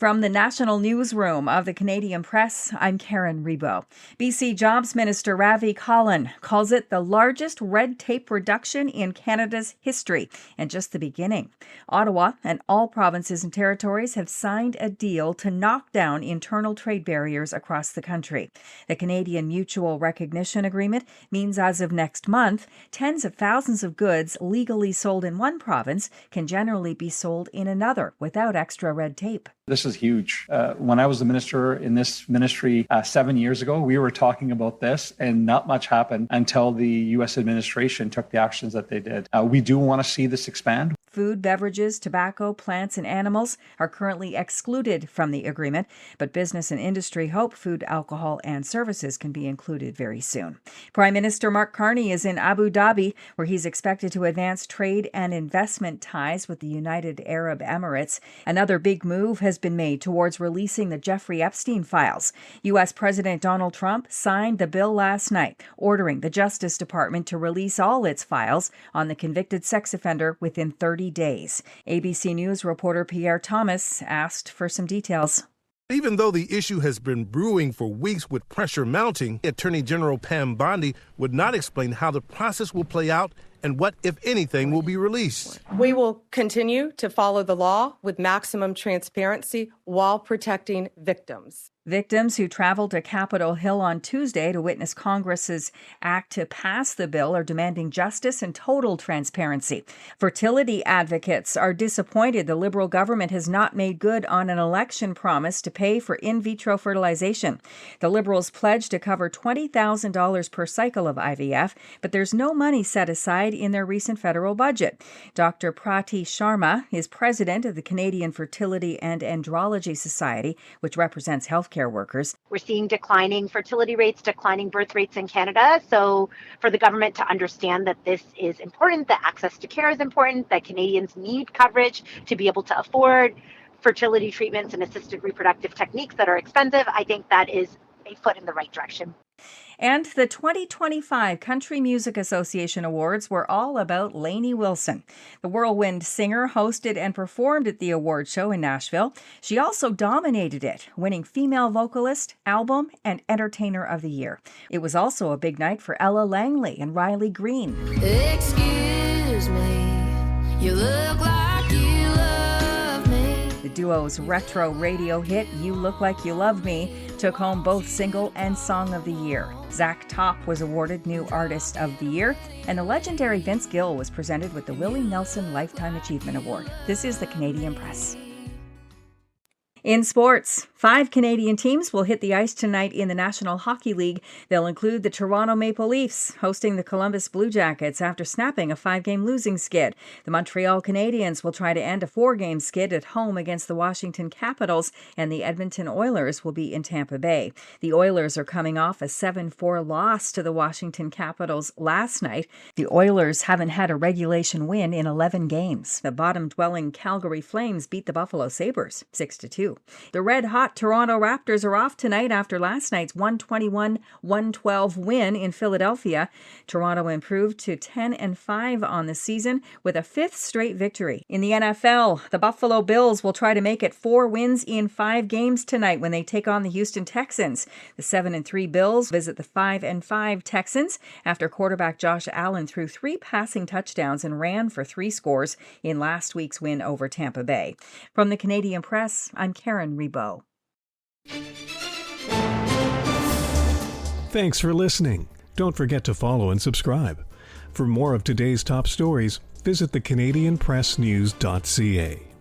From the National Newsroom of the Canadian Press, I'm Karen Rebo. BC Jobs Minister Ravi Kahlon calls it the largest red tape reduction in Canada's history, and just the beginning. Ottawa and all provinces and territories have signed a deal to knock down internal trade barriers across the country. The Canadian Mutual Recognition Agreement means as of next month, tens of thousands of goods legally sold in one province can generally be sold in another without extra red tape. This is huge. When I was the minister in this ministry 7 years ago, we were talking about this and not much happened until the U.S. administration took the actions that they did. We do want to see this expand. Food, beverages, tobacco, plants, and animals are currently excluded from the agreement, but business and industry hope food, alcohol, and services can be included very soon. Prime Minister Mark Carney is in Abu Dhabi, where he's expected to advance trade and investment ties with the United Arab Emirates. Another big move has been made towards releasing the Jeffrey Epstein files. U.S. President Donald Trump signed the bill last night, ordering the Justice Department to release all its files on the convicted sex offender within 30 days. ABC News reporter Pierre Thomas asked for some details. Even though the issue has been brewing for weeks with pressure mounting, Attorney General Pam Bondi would not explain how the process will play out and what, if anything, will be released. We will continue to follow the law with maximum transparency while protecting victims. Victims who traveled to Capitol Hill on Tuesday to witness Congress's act to pass the bill are demanding justice and total transparency. Fertility advocates are disappointed the Liberal government has not made good on an election promise to pay for in vitro fertilization. The Liberals pledged to cover $20,000 per cycle of IVF, but there's no money set aside in their recent federal budget. Dr. Prati Sharma is president of the Canadian Fertility and Andrology Society, which represents healthcare workers. We're seeing declining fertility rates, declining birth rates in Canada. So for the government to understand that this is important, that access to care is important, that Canadians need coverage to be able to afford fertility treatments and assisted reproductive techniques that are expensive, I think that is a foot in the right direction. And the 2025 Country Music Association Awards were all about Lainey Wilson. The whirlwind singer hosted and performed at the award show in Nashville. She also dominated it, winning Female Vocalist, Album, and Entertainer of the Year. It was also a big night for Ella Langley and Riley Green. Excuse me, you look like you love me. The duo's retro radio hit, You Look Like You Love Me, took home both Single and Song of the Year. Zach Top was awarded New Artist of the Year, and the legendary Vince Gill was presented with the Willie Nelson Lifetime Achievement Award. This is the Canadian Press. In sports, 5 Canadian teams will hit the ice tonight in the National Hockey League. They'll include the Toronto Maple Leafs, hosting the Columbus Blue Jackets after snapping a 5-game losing skid. The Montreal Canadiens will try to end a 4-game skid at home against the Washington Capitals, and the Edmonton Oilers will be in Tampa Bay. The Oilers are coming off a 7-4 loss to the Washington Capitals last night. The Oilers haven't had a regulation win in 11 games. The bottom-dwelling Calgary Flames beat the Buffalo Sabres 6-2. The red-hot Toronto Raptors are off tonight after last night's 121-112 win in Philadelphia. Toronto improved to 10-5 on the season with a 5th straight victory. In the NFL, the Buffalo Bills will try to make it 4 wins in 5 games tonight when they take on the Houston Texans. The 7-3 Bills visit the 5-5 Texans after quarterback Josh Allen threw 3 passing touchdowns and ran for 3 scores in last week's win over Tampa Bay. From the Canadian Press, I'm Karen Rebo. Thanks for listening. Don't forget to follow and subscribe. For more of today's top stories, visit thecanadianpressnews.ca.